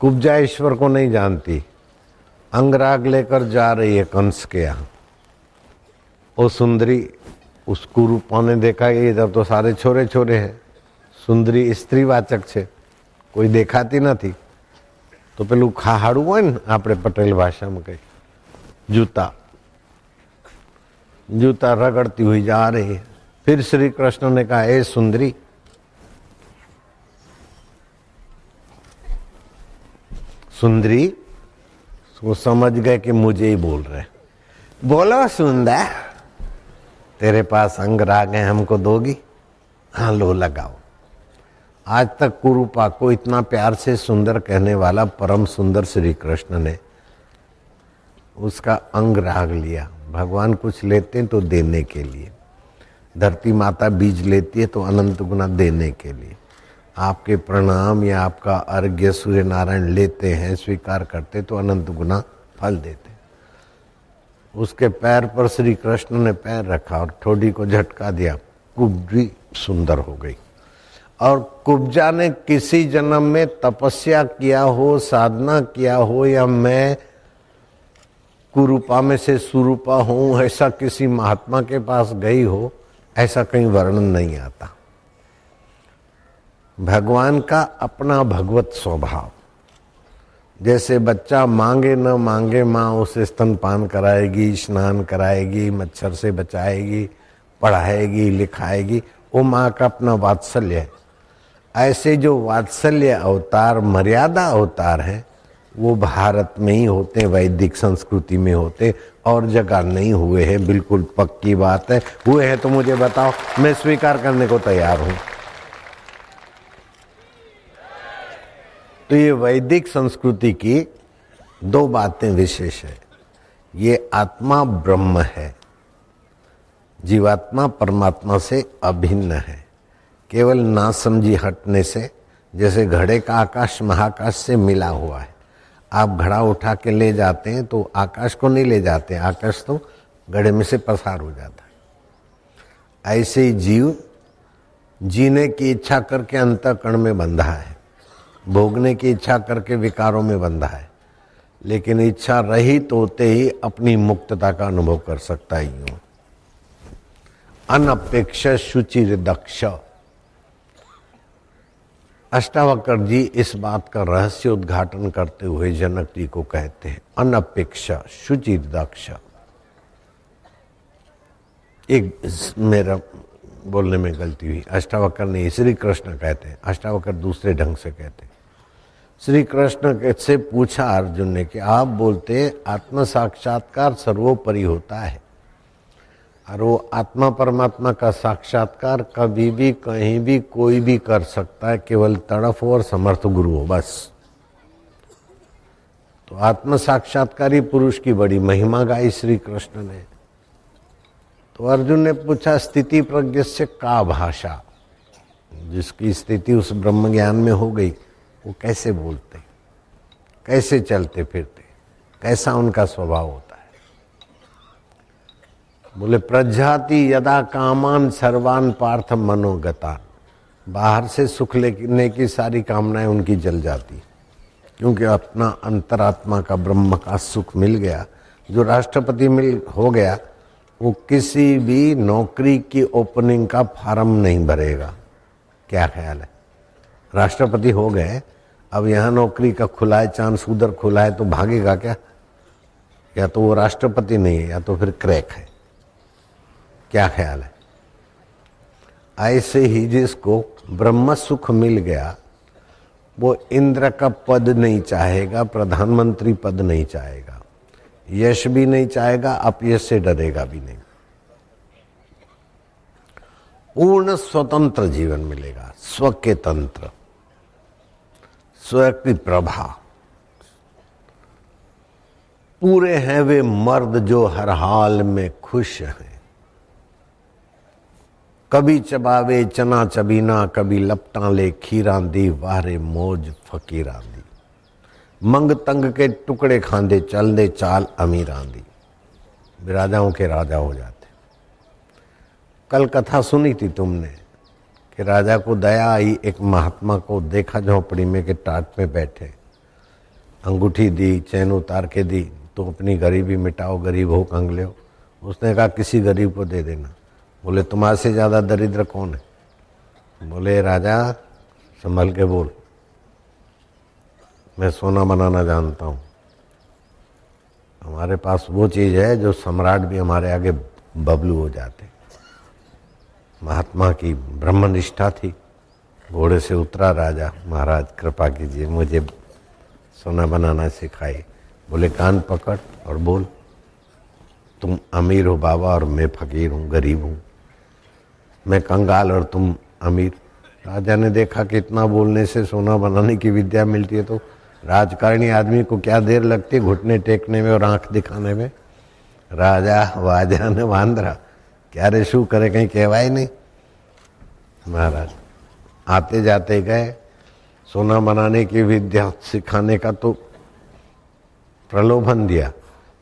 कुब्जा ईश्वर को नहीं जानती, अंगराग लेकर जा रही है कंस के यहाँ। वो सुंदरी, उस कुरूपों ने देखा कि इधर तो सारे छोरे छोरे हैं, सुंदरी स्त्रीवाचक છે, કોઈ દેખાતી નથી, તો પેલું ખાહાડું હોય ને આપણે પટેલ ભાષામાં કઈ, जूता रगड़ती हुई जा रही है। फिर श्री कृष्ण ने कहा, ए सुंदरी, सुंदरी, वो समझ गए कि मुझे ही बोल रहे। बोलो सुंदर, तेरे पास अंगराग है, हमको दोगी? हाँ लो लगाओ। आज तक कुरूपा को इतना प्यार से सुंदर कहने वाला परम सुंदर श्री कृष्ण ने उसका अंगराग लिया। भगवान कुछ लेते हैं तो देने के लिए, धरती माता बीज लेती है तो अनंत गुना देने के लिए। आपके प्रणाम या आपका अर्घ्य सूर्य नारायण लेते हैं, स्वीकार करते तो अनंत गुना फल देते। उसके पैर पर श्री कृष्ण ने पैर रखा और ठोडी को झटका दिया, कुब्जी सुंदर हो गई। और कुब्जा ने किसी जन्म में तपस्या किया हो, साधना किया हो, या मैं कुरूपा में से सुरूपा हूं, ऐसा किसी महात्मा के पास गई हो, ऐसा कहीं वर्णन नहीं आता। भगवान का अपना भगवत स्वभाव, जैसे बच्चा मांगे न मांगे माँ उसे स्तनपान कराएगी, स्नान कराएगी, मच्छर से बचाएगी, पढ़ाएगी, लिखाएगी, वो माँ का अपना वात्सल्य है। ऐसे जो वात्सल्य अवतार, मर्यादा अवतार है, वो भारत में ही होते, वैदिक संस्कृति में होते, और जगह नहीं हुए हैं। बिल्कुल पक्की बात है। हुए हैं तो मुझे बताओ, मैं स्वीकार करने को तैयार हूं। तो ये वैदिक संस्कृति की दो बातें विशेष है। ये आत्मा ब्रह्म है, जीवात्मा परमात्मा से अभिन्न है। केवल ना समझी हटने से, जैसे घड़े का आकाश महाकाश से मिला हुआ है। आप घड़ा उठा के ले जाते हैं तो आकाश को नहीं ले जाते, आकाश तो घड़े में से पसार हो जाता है। ऐसे ही जीव जीने की इच्छा करके अंतःकरण में बंधा है, भोगने की इच्छा करके विकारों में बंधा है, लेकिन इच्छा रहित होते ही अपनी मुक्तता का अनुभव कर सकता है। यूं अनपेक्ष शुचिर दक्ष, अष्टावक्र जी इस बात का रहस्य उद्घाटन करते हुए जनक जी को कहते हैं, अनपेक्ष शुचिर दक्ष। एक मेरा बोलने में गलती हुई, अष्टावक्र नहीं श्री कृष्ण कहते हैं, अष्टावक्र दूसरे ढंग से कहते हैं। श्री कृष्ण से पूछा अर्जुन ने कि आप बोलते आत्म साक्षात्कार सर्वोपरि होता है, और वो आत्मा परमात्मा का साक्षात्कार कभी भी कहीं भी कोई भी कर सकता है, केवल तड़फ हो और समर्थ गुरु हो बस। तो आत्म साक्षात्कारी पुरुष की बड़ी महिमा गाई श्री कृष्ण ने। तो अर्जुन ने पूछा, स्थिति प्रज्ञ से का भाषा, जिसकी स्थिति उस ब्रह्म ज्ञान में हो गई, वो कैसे बोलते, कैसे चलते फिरते, कैसा उनका स्वभाव होता है? बोले, प्रज्ञाति यदा कामान सर्वान पार्थ मनोगतान। बाहर से सुख लेने की सारी कामनाएं उनकी जल जाती, क्योंकि अपना अंतरात्मा का ब्रह्म का सुख मिल गया। जो राष्ट्रपति मिल हो गया, वो किसी भी नौकरी की ओपनिंग का फार्म नहीं भरेगा। क्या ख्याल है? राष्ट्रपति हो गए, अब यहाँ नौकरी का खुला है, चांस उधर खुला है, तो भागेगा क्या? या तो वो राष्ट्रपति नहीं है, या तो फिर क्रैक है। क्या ख्याल है? ऐसे ही जिसको ब्रह्म सुख मिल गया, वो इंद्र का पद नहीं चाहेगा, प्रधानमंत्री पद नहीं चाहेगा, यश भी नहीं चाहेगा, अपयश से डरेगा भी नहीं। पूर्ण स्वतंत्र जीवन मिलेगा, स्व के तंत्र, स्व की प्रभा। पूरे हैं वे मर्द जो हर हाल में खुश हैं, कभी चबावे चना चबीना, कभी लपटा ले खीरा दी, वारे मौज फकीरा दी। मंग तंग के टुकड़े खांदे, चल दे चाल अमीरा दी। राजाओं के राजा हो जाते। कल कथा सुनी थी तुमने कि राजा को दया आई, एक महात्मा को देखा झोंपड़ी में के टाट में बैठे, अंगूठी दी, चैन उतार के दी, तो अपनी गरीबी मिटाओ, गरीब हो कंगले हो। उसने कहा किसी गरीब को दे देना। बोले तुम्हारे से ज़्यादा दरिद्र कौन है? बोले राजा संभल के बोल, मैं सोना बनाना जानता हूँ। हमारे पास वो चीज़ है जो सम्राट भी हमारे आगे बबलू हो जाते। महात्मा की ब्रह्मनिष्ठा थी। घोड़े से उतरा राजा, महाराज कृपा कीजिए मुझे सोना बनाना सिखाइए। बोले कान पकड़ और बोल, तुम अमीर हो बाबा और मैं फकीर हूँ, गरीब हूँ। मैं कंगाल और तुम अमीर। राजा ने देखा कि इतना बोलने से सोना बनाने की विद्या मिलती है, तो राजकारणी आदमी को क्या देर लगती है घुटने टेकने में और आंख दिखाने में। राजा वाजा ने वांदरा क्या रे शू करे, कहीं कहवाय नहीं। महाराज आते जाते गए, सोना बनाने की विद्या सिखाने का तो प्रलोभन दिया,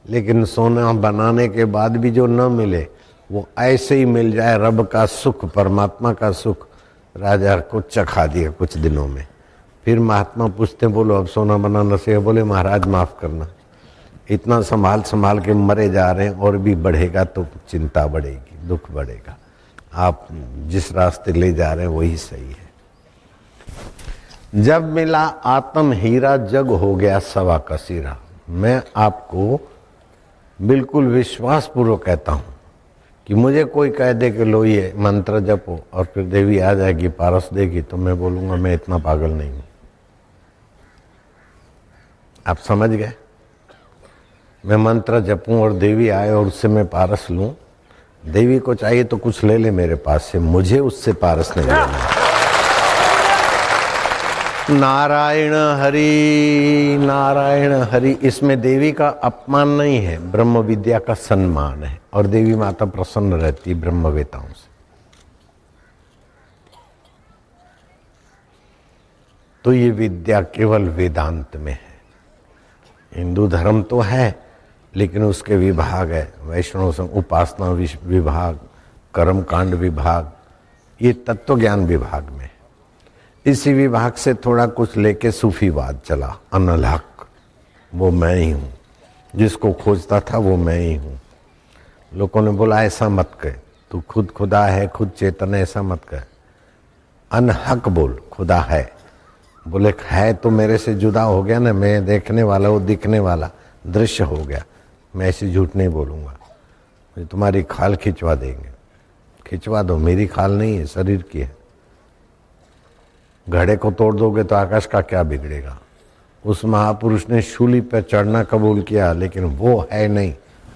लेकिन सोना बनाने के बाद भी जो न मिले वो ऐसे ही मिल जाए, रब का सुख, परमात्मा का सुख राजा को चखा दिया कुछ दिनों में। फिर महात्मा पूछते बोलो अब सोना बनाना से? बोले महाराज माफ करना, इतना संभाल संभाल के मरे जा रहे हैं और भी बढ़ेगा तो चिंता बढ़ेगी, दुख बढ़ेगा। आप जिस रास्ते ले जा रहे हैं वही सही है। जब मिला आत्म हीरा जग हो गया सवा का सिरा। मैं आपको बिल्कुल विश्वास पूर्वक कहता हूं कि मुझे कोई कह दे कि लो ये मंत्र जपो और फिर देवी आ जाएगी पारस देगी, तो मैं बोलूंगा मैं इतना पागल नहीं हूं। आप समझ गए? मैं मंत्र जपूं और देवी आए और उससे मैं पारस लूं। देवी को चाहिए तो कुछ ले ले मेरे पास से, मुझे उससे पारस नहीं लेना। नारायण हरि, नारायण हरि, इसमें देवी का अपमान नहीं है, ब्रह्म विद्या का सम्मान है। और देवी माता प्रसन्न रहती ब्रह्मवेताओं से। तो ये विद्या केवल वेदांत में है। हिंदू धर्म तो है लेकिन उसके विभाग है, वैष्णव संघ उपासना विभाग, कर्मकांड विभाग, ये तत्व ज्ञान विभाग में। इसी विभाग से थोड़ा कुछ लेके सूफीवाद चला, अनल हक, वो मैं ही हूँ, जिसको खोजता था वो मैं ही हूँ। लोगों ने बोला ऐसा मत कह, तू खुद खुदा है, खुद चेतन है, ऐसा मत कह, अनहक बोल, खुदा है। बोले है तो मेरे से जुदा हो गया ना, मैं देखने वाला, वो दिखने वाला, दृश्य हो गया। मैं ऐसे झूठ नहीं बोलूँगा। तुम्हारी खाल खिंचवा देंगे, खिंचवा दो, मेरी खाल नहीं है, शरीर की है। घड़े को तोड़ दोगे तो आकाश का क्या बिगड़ेगा। उस महापुरुष ने शूली पर चढ़ना कबूल किया, लेकिन वो है नहीं,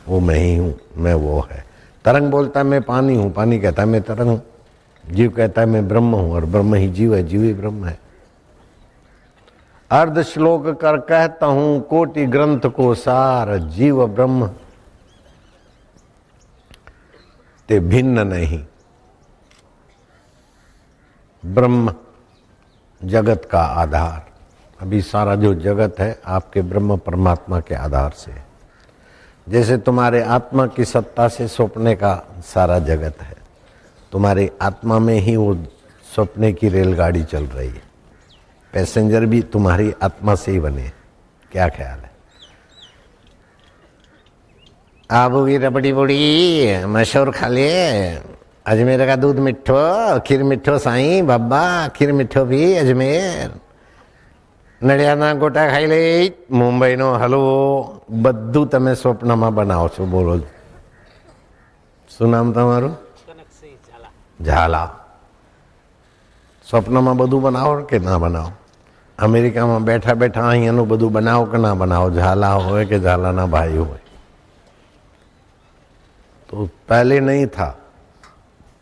वो मैं ही हूँ, मैं वो है। तरंग बोलता है मैं पानी हूँ, पानी कहता है मैं तरंग हूँ। जीव कहता है मैं ब्रह्म हूँ और ब्रह्म ही जीव है, जीव ही ब्रह्म है। अर्ध श्लोक कर कहता हूँ कोटि ग्रंथ को सार, जीव ब्रह्म ते भिन्न नहीं। ब्रह्म जगत का आधार। अभी सारा जो जगत है आपके ब्रह्म परमात्मा के आधार से। जैसे तुम्हारे आत्मा की सत्ता से सपने का सारा जगत है, तुम्हारी आत्मा में ही वो सपने की रेलगाड़ी चल रही है। पैसेंजर भी तुम्हारी आत्मा से ही बने। क्या ख्याल है? आबू की रबड़ी बुड़ी मशहूर खा लिए, अजमेर का दूध मिठो, खीर मिठो साईं बाबा, खीर मिठो भी अजमेर, नड़ियाना गोटा खाई ले, मुंबई नो हलवो, बद्दू तमे स्वप्नमा बनाओ छो। बोलो શું નામ તમારું? ઝાલા. સ્વપ્નમાં બધું બનાવો કે ના બનાવો? અમેરિકામાં બેઠા બેઠા અહીંયાનું બધું બનાવો કે ના બનાવો? ઝાલા હોય કે ઝાલાના ભાઈ હોય? तो पहले नहीं था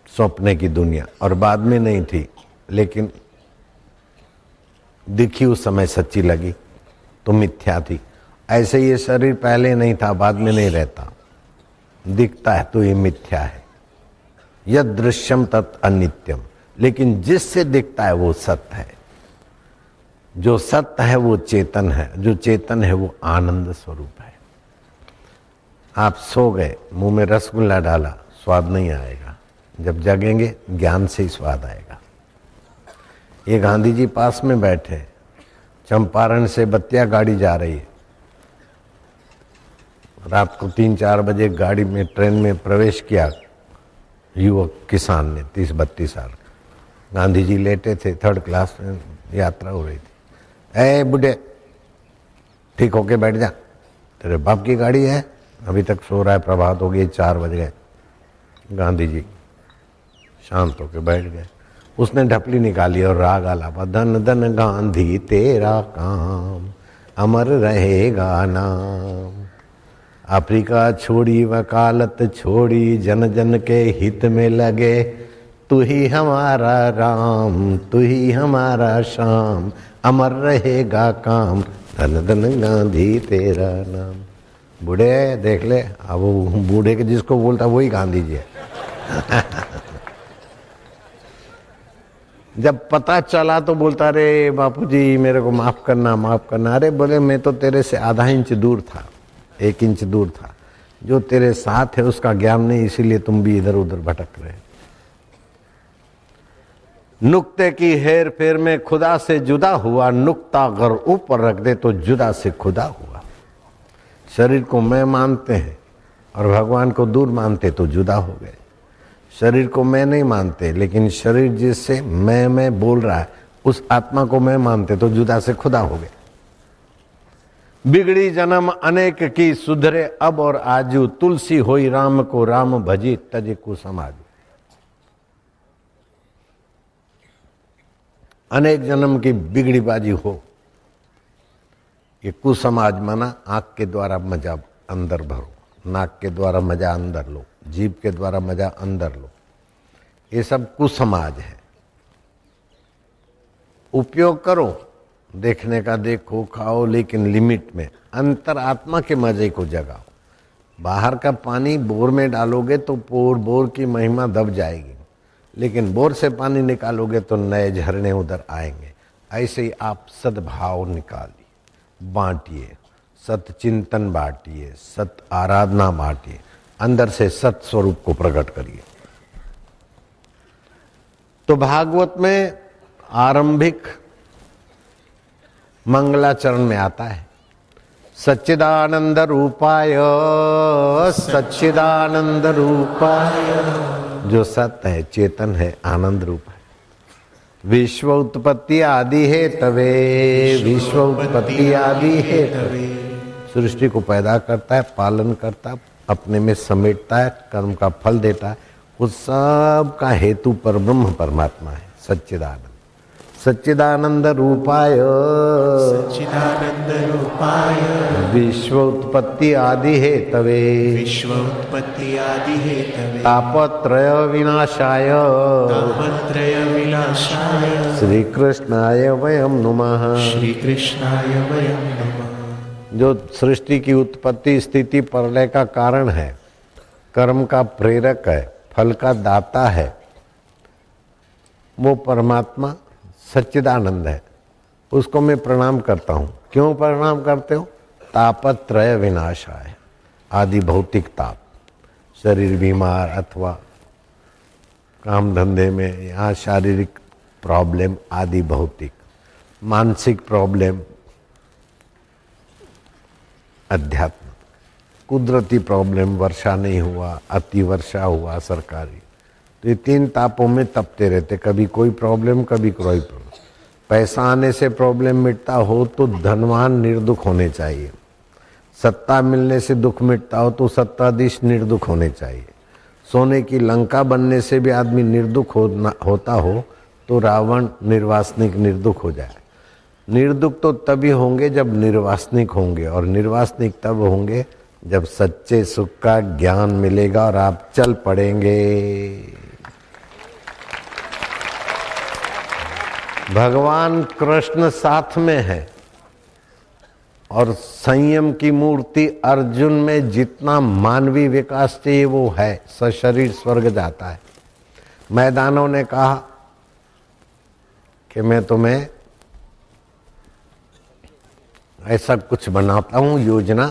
सपने की दुनिया और बाद में नहीं थी, लेकिन दिखी उस समय सच्ची लगी तो मिथ्या थी। ऐसे ये शरीर पहले नहीं था, बाद में नहीं रहता, दिखता है तो ये मिथ्या है। यद दृश्यम तत् अनित्यम, लेकिन जिससे दिखता है वो सत्य है। जो सत्य है वो चेतन है, जो चेतन है वो आनंद स्वरूप है। आप सो गए, मुंह में रसगुल्ला डाला, स्वाद नहीं आएगा। जब जगेंगे ज्ञान से ही स्वाद आएगा। ये गांधी जी पास में बैठे, चंपारण से बतिया गाड़ी जा रही है। रात को 3-4 बजे गाड़ी में ट्रेन में प्रवेश किया युवक किसान ने, 30-32 साल। गांधी जी लेटे थे, 3rd क्लास में यात्रा हो रही थी। ए बुढ़े, ठीक होके बैठ जा, तेरे बाप की गाड़ी है, अभी तक सो रहा है, प्रभात हो गई, 4 बज गए। गांधी जी शांत होके बैठ गए। उसने ढपली निकाली और राग आलापा, धन धन गांधी तेरा काम, अमर रहेगा नाम। अफ्रीका छोड़ी वकालत छोड़ी, जन जन के हित में लगे, तू ही हमारा राम, तू ही हमारा श्याम, अमर रहेगा काम, धन धन गांधी तेरा नाम। बूढ़े देख ले, अब वो बूढ़े के जिसको बोलता वही गांधी जी है। जब पता चला तो बोलता, रे बापूजी मेरे को माफ करना, माफ करना। अरे बोले, मैं तो तेरे से आधा इंच दूर था, 1 इंच दूर था। जो तेरे साथ है उसका ज्ञान नहीं, इसीलिए तुम भी इधर उधर भटक रहे। नुक्ते की हेर फेर में खुदा से जुदा हुआ, नुक्ता अगर ऊपर रख दे तो जुदा से खुदा हुआ। शरीर को मैं मानते हैं और भगवान को दूर मानते तो जुदा हो गए। शरीर को मैं नहीं मानते, लेकिन शरीर जिससे मैं बोल रहा है उस आत्मा को मैं मानते तो जुदा से खुदा हो गए। बिगड़ी जन्म अनेक की, सुधरे अब और आजू, तुलसी होई राम को राम भजी, तज को समाजू। अनेक जन्म की बिगड़ी बाजी हो, ये कुसमाज माना आंख के द्वारा मजा अंदर भरो, नाक के द्वारा मजा अंदर लो, जीभ के द्वारा मजा अंदर लो, ये सब कुसमाज है। उपयोग करो, देखने का देखो, खाओ, लेकिन लिमिट में। अंतर आत्मा के मजे को जगाओ। बाहर का पानी बोर में डालोगे तो बोर की महिमा दब जाएगी, लेकिन बोर से पानी निकालोगे तो नए झरने उधर आएंगे। ऐसे ही आप सद्भाव निकालिए, बांटिए, सत चिंतन बांटिए, सत आराधना बांटिए, अंदर से सत स्वरूप को प्रकट करिए। तो भागवत में आरंभिक मंगलाचरण में आता है, सच्चिदानंद रूपाय, सच्चिदानंद रूपाय, जो सत्य है, चेतन है, आनंद रूप है। विश्व उत्पत्ति आदि है तवे, विश्व उत्पत्ति आदि है तवे। सृष्टि को पैदा करता है, पालन करता है, अपने में समेटता है, कर्म का फल देता है। उस सब का हेतु पर ब्रह्म परमात्मा है, सच्चिदानंद। सच्चिदानंद रूपाय, सच्चिदानंद रूपाय, विश्व उत्पत्ति आदि है तवे, विश्व उत्पत्ति आदि है तवे। तापत्रय विनाशाय, तापत्रय विनाशाय, श्री कृष्णाय वयम नमः, श्री कृष्णाय वयम नमः। जो सृष्टि की उत्पत्ति स्थिति प्रलय का कारण है, कर्म का प्रेरक है, फल का दाता है, वो परमात्मा सच्चिदानंद है। उसको मैं प्रणाम करता हूँ। क्यों प्रणाम करते हो? तापत्रय विनाशाय, आदि भौतिक ताप, शरीर बीमार अथवा काम धंधे में, यहाँ शारीरिक प्रॉब्लम आदि भौतिक, मानसिक प्रॉब्लम अध्यात्म, कुदरती प्रॉब्लम, वर्षा नहीं हुआ, अति वर्षा हुआ सरकारी, तो ये 3 तापों में तपते रहते, कभी कोई प्रॉब्लम, कभी कोई प्रॉब्लम। पैसा आने से प्रॉब्लम मिटता हो तो धनवान निर्दुख होने चाहिए। सत्ता मिलने से दुख मिटता हो तो सत्ताधीश निर्दुख होने चाहिए। सोने की लंका बनने से भी आदमी निर्दुख होता हो तो रावण निर्वासनिक निर्दुख हो जाए। निर्दुख तो तभी होंगे जब निर्वासनिक होंगे, और निर्वासनिक तब होंगे जब सच्चे सुख का ज्ञान मिलेगा और आप चल पड़ेंगे। भगवान कृष्ण साथ में है और संयम की मूर्ति अर्जुन में जितना मानवीय विकास चाहिए वो है। सशरीर स्वर्ग जाता है। मैदानों ने कहा कि मैं तुम्हें ऐसा कुछ बनाता हूँ योजना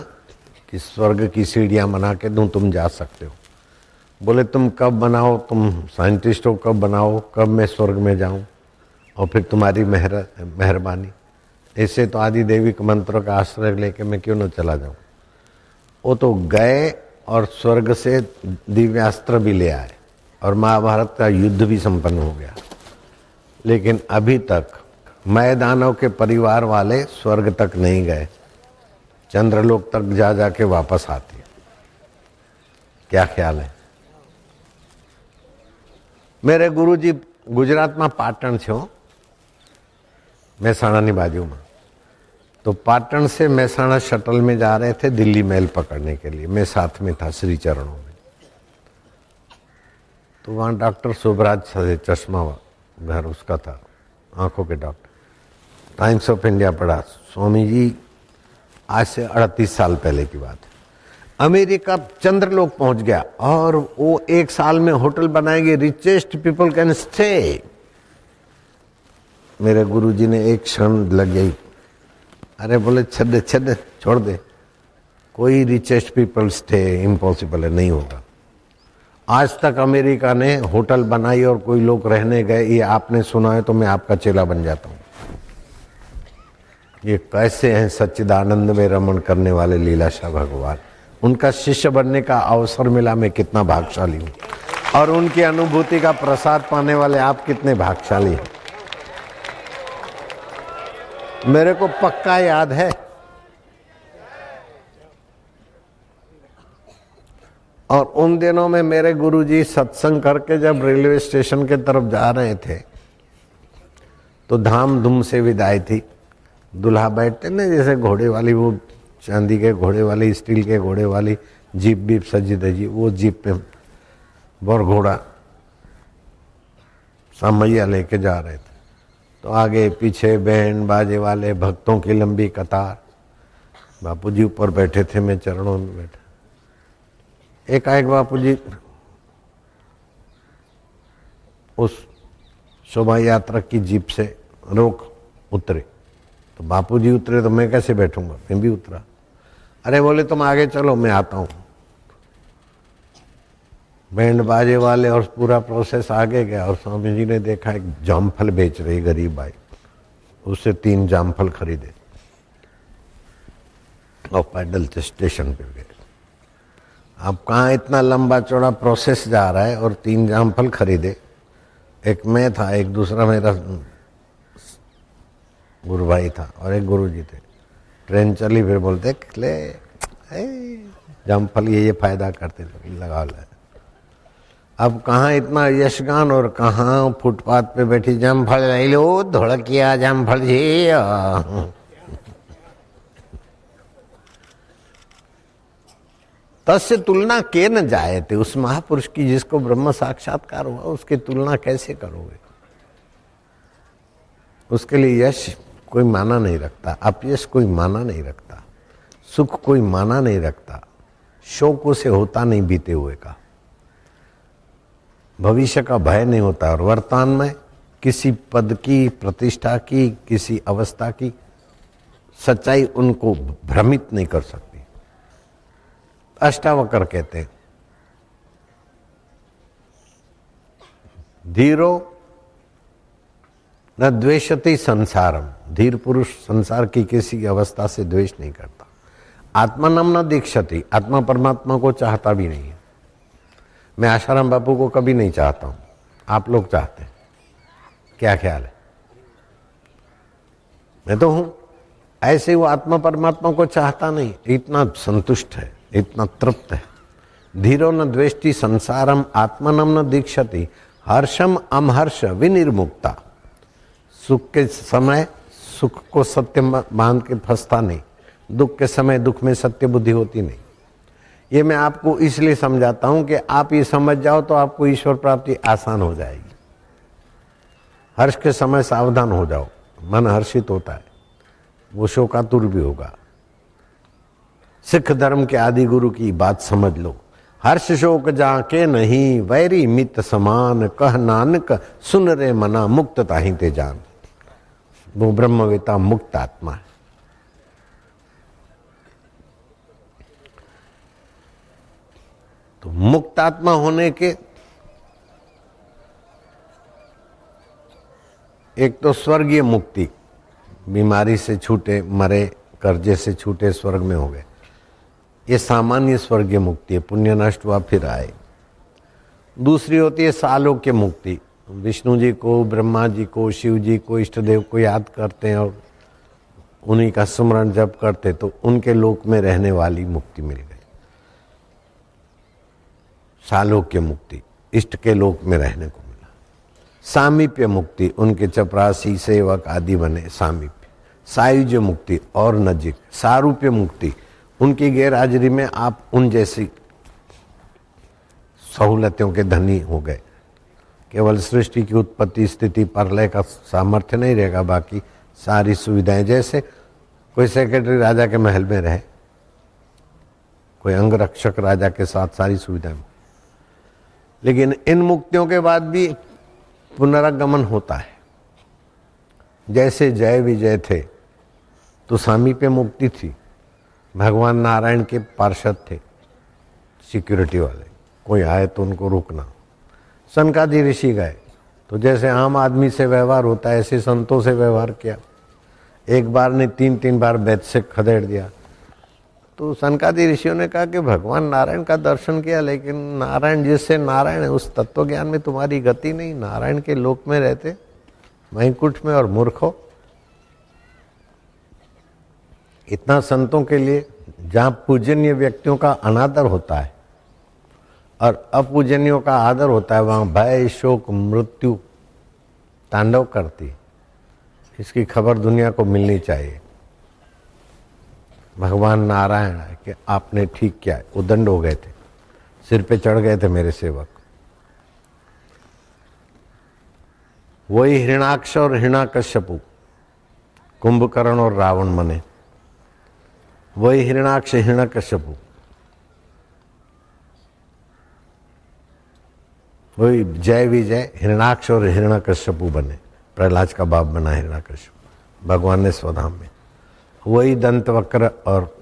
कि स्वर्ग की सीढ़ियाँ बना के दूँ, तुम जा सकते हो। बोले तुम कब बनाओ, तुम साइंटिस्ट हो, कब बनाओ, कब मैं स्वर्ग में जाऊँ और फिर तुम्हारी मेहरबानी। ऐसे तो आदि दैविक मंत्रों का आश्रय लेके मैं क्यों न चला जाऊं। वो तो गए और स्वर्ग से दिव्यास्त्र भी ले आए और महाभारत का युद्ध भी संपन्न हो गया, लेकिन अभी तक मैदानों के परिवार वाले स्वर्ग तक नहीं गए, चंद्रलोक तक जा जाके वापस आते। क्या ख्याल है? मेरे गुरुजी गुजरातમાં પાટણ છે, મહેસાણાની બાજુમાં। तो पाटन से मेहसाणा शटल में जा रहे थे दिल्ली मेल पकड़ने के लिए, मैं साथ में था श्री चरणों में। तो वहाँ डॉक्टर शुभराज चश्मा घर उसका था, आंखों के डॉक्टर, टाइम्स ऑफ इंडिया पढ़ा। स्वामी जी आज से 38 साल पहले की बात है, अमेरिका चंद्रलोक पहुंच गया और वो 1 साल में होटल बनाएंगे, रिचेस्ट पीपल कैन स्टे। मेरे गुरुजी ने एक क्षण लग गई, अरे बोले छद छोड़ दे, कोई रिचेस्ट पीपल स्टे इम्पॉसिबल है, नहीं होगा। आज तक अमेरिका ने होटल बनाई और कोई लोग रहने गए, ये आपने सुना है तो मैं आपका चेला बन जाता हूँ। ये कैसे हैं सच्चिदानंद में रमण करने वाले लीलाशाह भगवान, उनका शिष्य बनने का अवसर मिला, मैं कितना भाग्यशाली हूँ। और उनकी अनुभूति का प्रसाद पाने वाले आप कितने भाग्यशाली हैं। मेरे को पक्का याद है, और उन दिनों में मेरे गुरुजी सत्संग करके जब रेलवे स्टेशन के तरफ जा रहे थे तो धाम धूम से विदाई थी। दूल्हा बैठते ना जैसे घोड़े वाली, वो चांदी के घोड़े वाली, स्टील के घोड़े वाली जीप बीप सजी धजी, वो जीप पे बोर घोड़ा सामैया लेके जा रहे थे। तो आगे पीछे बैंड बाजे वाले, भक्तों की लंबी कतार, बापूजी ऊपर बैठे थे, मैं चरणों में बैठा। एकाएक बापूजी उस शोभा यात्रा की जीप से रोक उतरे। तो बापूजी उतरे तो मैं कैसे बैठूंगा, मैं भी उतरा। अरे बोले तुम आगे चलो, मैं आता हूँ। बैंड बाजे वाले और पूरा प्रोसेस आगे गया और स्वामी जी ने देखा एक जामफल बेच रही गरीब भाई, उससे 3 जामफल खरीदे और पैदल स्टेशन पे गए। अब कहाँ इतना लंबा चौड़ा प्रोसेस जा रहा है और 3 जामफल खरीदे। एक मैं था, एक दूसरा मेरा गुरु भाई था और एक गुरुजी थे। ट्रेन चली, फिर बोलते ले जामफल ये फायदा करते, लगा ले। अब कहाँ इतना यशगान और कहाँ फुटपाथ पे बैठी जामफल ले लो, धोड़किया जामफल जी। तस्य तुलना के न जाए थे, उस महापुरुष की जिसको ब्रह्म साक्षात्कार हुआ उसकी तुलना कैसे करोगे। उसके लिए यश कोई माना नहीं रखता, अपयश कोई माना नहीं रखता, सुख कोई माना नहीं रखता, शोक उसे होता नहीं बीते हुए का, भविष्य का भय नहीं होता। और वर्तमान में किसी पद की, प्रतिष्ठा की, किसी अवस्था की सच्चाई उनको भ्रमित नहीं कर सकती। अष्टावकर कहते हैं, धीरो न द्वेषति संसारम, धीर पुरुष संसार की किसी अवस्था से द्वेष नहीं करता। आत्मानम न दीक्षति, आत्मा परमात्मा को चाहता भी नहीं है। मैं आशाराम बापू को कभी नहीं चाहता हूं, आप लोग चाहते हैं, क्या ख्याल है? मैं तो हूं, ऐसे वो आत्मा परमात्मा को चाहता नहीं, इतना संतुष्ट है, इतना तृप्त है। धीरो न द्वेष्टि संसारम आत्मनम न दीक्षति, हर्षम अमहर्ष विनिर्मुक्ता। सुख के समय सुख को सत्य मान के फंसता नहीं, दुख के समय दुख में सत्य बुद्धि होती नहीं। ये मैं आपको इसलिए समझाता हूं कि आप ये समझ जाओ तो आपको ईश्वर प्राप्ति आसान हो जाएगी। हर्ष के समय सावधान हो जाओ, मन हर्षित होता है, वो शोकातुर भी होगा। सिख धर्म के आदि गुरु की बात समझ लो, हर्ष शोक जाके नहीं, वैरी मित समान, कह नानक सुन रे मना, मुक्त ताहि ते जान। वो ब्रह्मवेता मुक्त आत्मा है। तो मुक्त आत्मा होने के एक तो स्वर्गीय मुक्ति, बीमारी से छूटे, मरे, कर्जे से छूटे, स्वर्ग में हो गए। ये सामान्य स्वर्गीय मुक्ति है, पुण्य नष्ट हुआ फिर आए। दूसरी होती है सालोक्य मुक्ति। विष्णु जी को, ब्रह्मा जी को, शिव जी को, इष्ट देव को याद करते हैं और उन्हीं का स्मरण जप करते तो उनके लोक में रहने वाली मुक्ति मिल गई। सालोक्य मुक्ति, इष्ट के लोक में रहने को मिला। सामीप्य मुक्ति, उनके चपरासी सेवक आदि बने, सामीप्य। सायुज्य मुक्ति और नजीक। सारूप्य मुक्ति, उनकी गैरहाजिरी में आप उन जैसी सहूलतों के धनी हो गए। केवल सृष्टि की उत्पत्ति, स्थिति, प्रलय का सामर्थ्य नहीं रहेगा, बाकी सारी सुविधाएं। जैसे कोई सेक्रेटरी राजा के महल में रहे, कोई अंगरक्षक राजा के साथ सारी सुविधाएं। लेकिन इन मुक्तियों के बाद भी पुनरागमन होता है। जैसे जय विजय थे तो सामीप्य मुक्ति थी, भगवान नारायण के पार्षद थे, सिक्योरिटी वाले, कोई आए तो उनको रोकना। सनकादि ऋषि गए तो जैसे आम आदमी से व्यवहार होता है ऐसे संतों से व्यवहार किया। एक बार ने 3 बार बेत से खदेड़ दिया। तो सनकादि ऋषियों ने कहा कि भगवान नारायण का दर्शन किया, लेकिन नारायण जिससे नारायण है उस तत्व ज्ञान में तुम्हारी गति नहीं। नारायण के लोक में रहते, वैकुंठ में, और मूर्ख हो। इतना संतों के लिए, जहाँ पूजनीय व्यक्तियों का अनादर होता है और अपूजनीयों का आदर होता है, वहाँ भय, शोक, मृत्यु तांडव करती। इसकी खबर दुनिया को मिलनी चाहिए। भगवान नारायण है कि आपने ठीक किया। उदंड हो गए थे, सिर पे चढ़ गए थे मेरे सेवक। वही हिरणाक्ष और हिरणाकश्यपु, कुंभकर्ण और रावण बने। वही हिरणाक्ष, हिरण्यकश्यपु, वही जय विजय, हिरणाक्ष और हिरण्यकश्यपु बने। प्रहलाद का बाप बना हिरण्यकश्यपु भगवान ने स्वधाम में। वही दंतवक्र और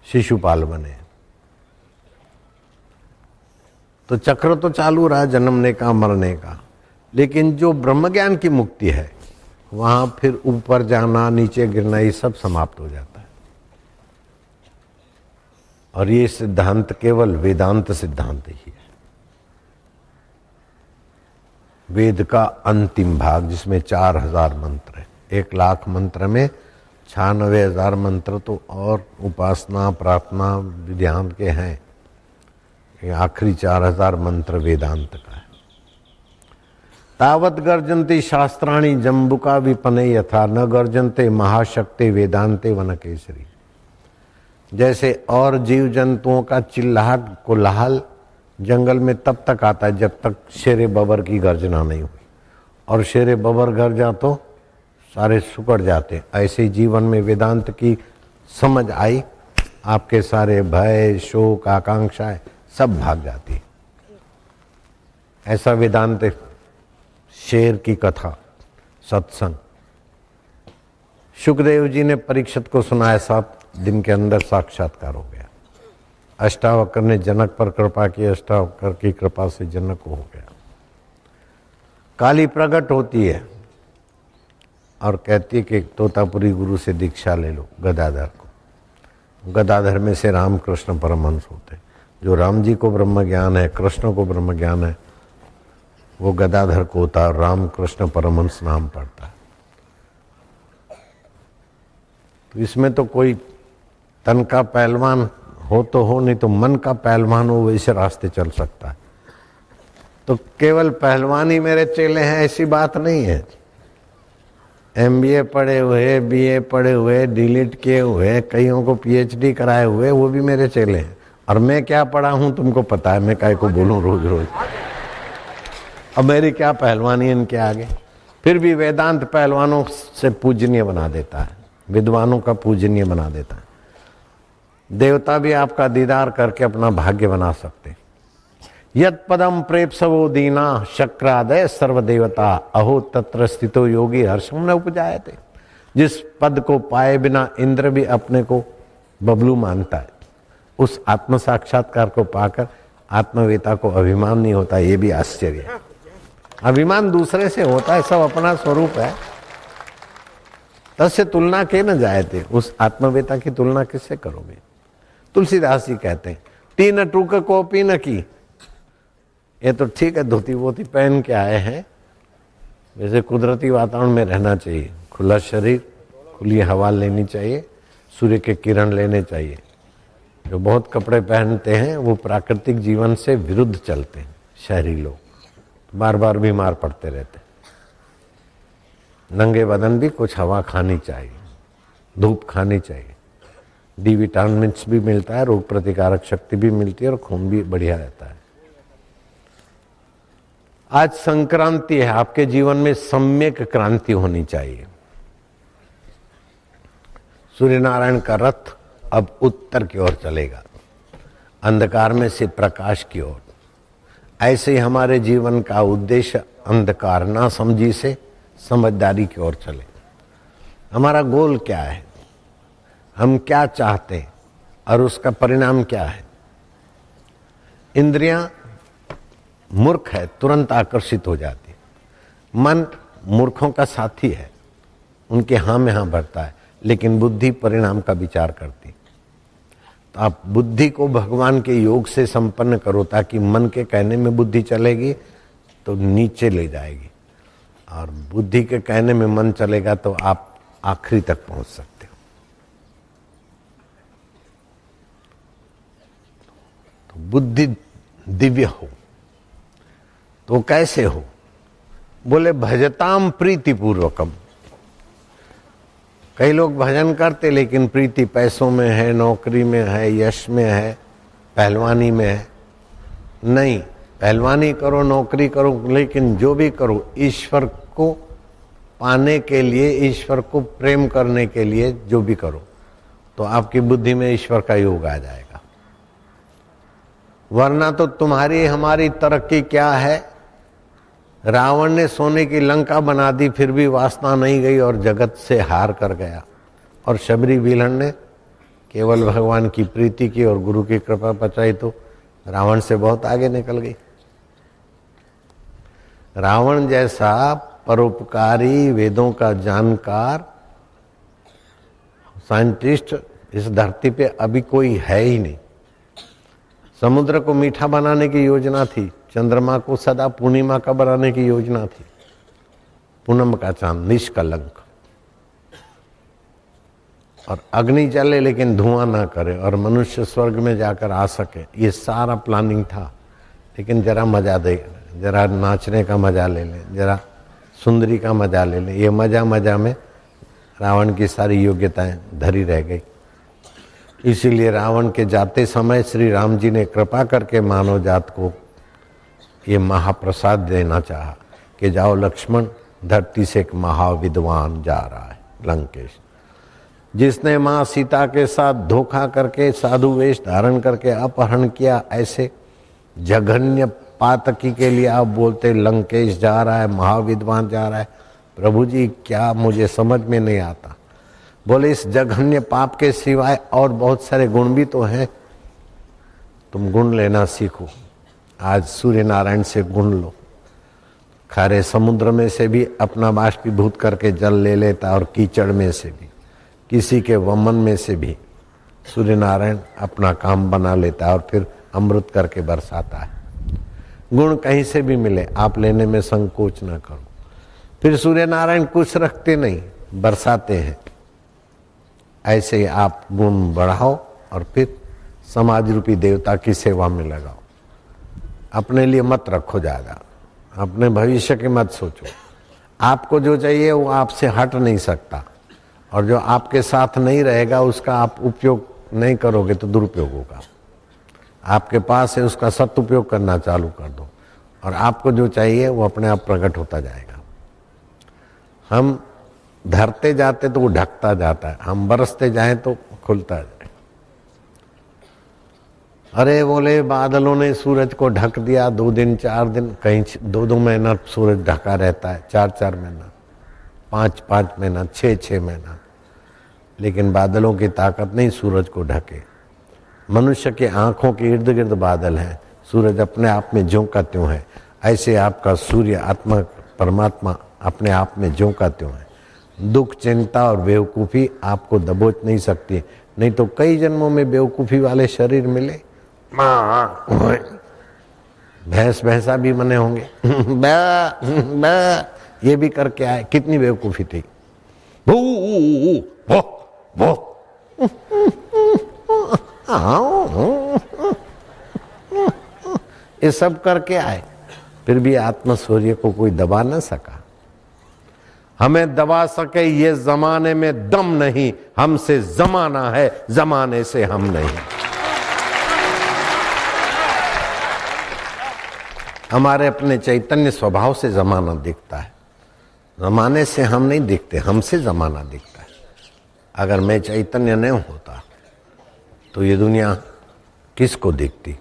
शिशुपाल बने। तो चक्र तो चालू रहा जन्मने का, मरने का। लेकिन जो ब्रह्म ज्ञान की मुक्ति है, वहां फिर ऊपर जाना, नीचे गिरना, ये सब समाप्त हो जाता है। और ये सिद्धांत केवल वेदांत सिद्धांत ही है। वेद का अंतिम भाग जिसमें 4000 मंत्र है। 1,00,000 मंत्र में 96,000 मंत्र तो और उपासना, प्रार्थना, विधान के हैं। आखिरी 4000 मंत्र वेदांत का है। तावत गर्जन्ति शास्त्राणि जम्बुका विपने यथा न गर्जन्ते महाशक्ति वेदांते वनकेसरी। जैसे और जीव जंतुओं का चिल्लाहट, कोलाहल जंगल में तब तक आता है जब तक शेरे बबर की गर्जना नहीं हुई, और शेरे बबर गर्जा तो सारे सुकड़ जाते। ऐसे जीवन में वेदांत की समझ आई, आपके सारे भय, शोक, आकांक्षाएं सब भाग जाती। ऐसा वेदांत शेर की कथा, सत्संग। शुकदेव जी ने परीक्षित को सुनाया, 7 दिन के अंदर साक्षात्कार हो गया। अष्टावक्र ने जनक पर कृपा की, अष्टावक्र की कृपा से जनक को हो गया। काली प्रकट होती है और कहती है कि तोतापुरी गुरु से दीक्षा ले लो, गदाधर को। गदाधर में से रामकृष्ण परमहंस होते। जो राम जी को ब्रह्म ज्ञान है, कृष्ण को ब्रह्म ज्ञान है, वो गदाधर को होता है, रामकृष्ण परमहंस नाम पड़ता है। तो इसमें तो कोई तन का पहलवान हो तो हो, नहीं तो मन का पहलवान हो, वैसे रास्ते चल सकता है। तो केवल पहलवान ही मेरे चेले हैं ऐसी बात नहीं है। MBA पढ़े हुए, BA पढ़े हुए, डीलिट किए हुए, कईयों को PhD कराए हुए, वो भी मेरे चेले हैं। और मैं क्या पढ़ा हूं तुमको पता है, मैं काय को बोलूं रोज रोज। अब मेरी क्या पहलवानी इनके आगे। फिर भी वेदांत पहलवानों से पूजनीय बना देता है, विद्वानों का पूजनीय बना देता है। देवता भी आपका दीदार करके अपना भाग्य बना सकते। यत पदम प्रेप्सवो दीना शक्रादय सर्वदेवता अहो तत्र स्थितो योगी हर्षम न उपजाए थे। जिस पद को पाए बिना इंद्र भी अपने को बबलू मानता है, उस आत्म साक्षात्कार को पाकर आत्मवेता को अभिमान नहीं होता। ये भी आश्चर्य है। अभिमान दूसरे से होता है, सब अपना स्वरूप है। तस्य तुलना के न जाए थे, उस आत्मवेता की तुलना किससे करोगे। तुलसीदास जी कहते हैं तीन टूक कॉपी न की। ये तो ठीक है, धोती वोती पहन के आए हैं, वैसे कुदरती वातावरण में रहना चाहिए, खुला शरीर, खुली हवा लेनी चाहिए, सूर्य के किरण लेने चाहिए। जो बहुत कपड़े पहनते हैं वो प्राकृतिक जीवन से विरुद्ध चलते हैं। शहरी लोग बार बार बीमार पड़ते रहते हैं। नंगे बदन भी कुछ हवा खानी चाहिए, धूप खानी चाहिए, डी विटामिन्स भी मिलता है, रोग प्रतिकारक शक्ति भी मिलती है और खून भी बढ़िया रहता है। आज संक्रांति है, आपके जीवन में सम्यक क्रांति होनी चाहिए। सूर्य नारायण का रथ अब उत्तर की ओर चलेगा, अंधकार में से प्रकाश की ओर। ऐसे ही हमारे जीवन का उद्देश्य अंधकार ना समझी से समझदारी की ओर चले। हमारा गोल क्या है, हम क्या चाहते हैं और उसका परिणाम क्या है। इंद्रियां मूर्ख है, तुरंत आकर्षित हो जाती। मन मूर्खों का साथी है, उनके हाँ में हाँ भरता है, लेकिन बुद्धि परिणाम का विचार करती। तो आप बुद्धि को भगवान के योग से संपन्न करो, ताकि मन के कहने में बुद्धि चलेगी तो नीचे ले जाएगी, और बुद्धि के कहने में मन चलेगा तो आप आखिरी तक पहुंच सकते हो। तो बुद्धि दिव्य हो तो कैसे हो, बोले भजताम प्रीति पूर्वकम। कई लोग भजन करते लेकिन प्रीति पैसों में है, नौकरी में है, यश में है, पहलवानी में है। नहीं, पहलवानी करो, नौकरी करो, लेकिन जो भी करो ईश्वर को पाने के लिए, ईश्वर को प्रेम करने के लिए जो भी करो, तो आपकी बुद्धि में ईश्वर का योग आ जाएगा। वरना तो तुम्हारी हमारी तरक्की क्या है। रावण ने सोने की लंका बना दी, फिर भी वासना नहीं गई और जगत से हार कर गया। और शबरी विलहण ने केवल भगवान की प्रीति की और गुरु की कृपा बचाई तो रावण से बहुत आगे निकल गई। रावण जैसा परोपकारी, वेदों का जानकार, साइंटिस्ट इस धरती पे अभी कोई है ही नहीं। समुद्र को मीठा बनाने की योजना थी, चंद्रमा को सदा पूर्णिमा का बनाने की योजना थी, पूनम का चांद निष्कलंक। और अग्नि जले लेकिन धुआं ना करे, और मनुष्य स्वर्ग में जाकर आ सके, ये सारा प्लानिंग था। लेकिन जरा मजा दे, जरा नाचने का मजा ले लें, जरा सुंदरी का मजा ले लें, ये मजा में रावण की सारी योग्यताएं धरी रह गई। इसीलिए रावण के जाते समय श्री राम जी ने कृपा करके मानव जात को ये महाप्रसाद देना चाहा कि जाओ लक्ष्मण, धरती से एक महाविद्वान जा रहा है लंकेश, जिसने माँ सीता के साथ धोखा करके, साधु वेश धारण करके अपहरण किया। ऐसे जघन्य पातकी के लिए आप बोलते लंकेश जा रहा है, महाविद्वान जा रहा है। प्रभु जी क्या मुझे समझ में नहीं आता। बोले इस जघन्य पाप के सिवाय और बहुत सारे गुण भी तो हैं, तुम गुण लेना सीखो। आज सूर्य नारायण से गुण लो। खारे समुद्र में से भी अपना बाष्पीभूत करके जल ले लेता, और कीचड़ में से भी, किसी के वमन में से भी सूर्य नारायण अपना काम बना लेता है और फिर अमृत करके बरसाता है। गुण कहीं से भी मिले, आप लेने में संकोच न करो। फिर सूर्य नारायण कुछ रखते नहीं, बरसाते हैं। ऐसे ही आप गुण बढ़ाओ और फिर समाज रूपी देवता की सेवा में लगाओ। अपने लिए मत रखो ज़्यादा, अपने भविष्य की मत सोचो। आपको जो चाहिए वो आपसे हट नहीं सकता, और जो आपके साथ नहीं रहेगा उसका आप उपयोग नहीं करोगे तो दुरुपयोग होगा। आपके पास है उसका सदुपयोग करना चालू कर दो, और आपको जो चाहिए वो अपने आप प्रकट होता जाएगा। हम धरते जाते तो वो ढकता जाता है, हम बरसते जाएं तो खुलता जाए। अरे बोले बादलों ने सूरज को ढक दिया, 2 दिन 4 दिन, कहीं 2 महीना सूरज ढका रहता है, 4 महीना, 5 महीना, 6 महीना, लेकिन बादलों की ताकत नहीं सूरज को ढके। मनुष्य के आंखों के इर्द गिर्द बादल हैं, सूरज अपने आप में ज्यों का त्यों है। ऐसे आपका सूर्य आत्मा परमात्मा अपने आप में ज्यों का त्यों है। दुख, चिंता और बेवकूफ़ी आपको दबोच नहीं सकती। नहीं तो कई जन्मों में बेवकूफ़ी वाले शरीर मिले, भैंस भैंसा भी बने होंगे, ये भी करके आए, कितनी बेवकूफ़ी थी। भू वो वो ये सब करके आए, फिर भी आत्म सूर्य को कोई दबा न सका। हमें दबा सके ये जमाने में दम नहीं, हमसे जमाना है, जमाने से हम नहीं। हमारे अपने चैतन्य स्वभाव से जमाना दिखता है, जमाने से हम नहीं दिखते, हमसे जमाना दिखता है। अगर मैं चैतन्य नहीं होता तो ये दुनिया किसको दिखती?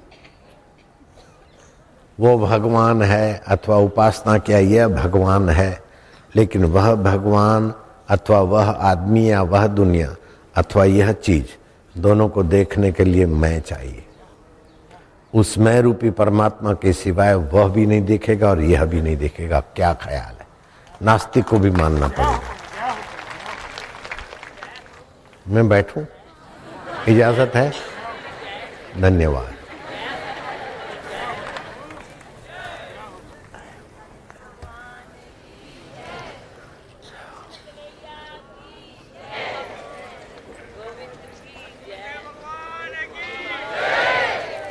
वो भगवान है अथवा उपासना क्या यह भगवान है, लेकिन वह भगवान अथवा वह आदमी या वह दुनिया अथवा यह चीज, दोनों को देखने के लिए मैं चाहिए। उस मैं रूपी परमात्मा के सिवाय वह भी नहीं देखेगा और यह भी नहीं देखेगा। क्या ख्याल है? नास्तिक को भी मानना पड़ेगा। मैं बैठूं? इजाजत है? धन्यवाद।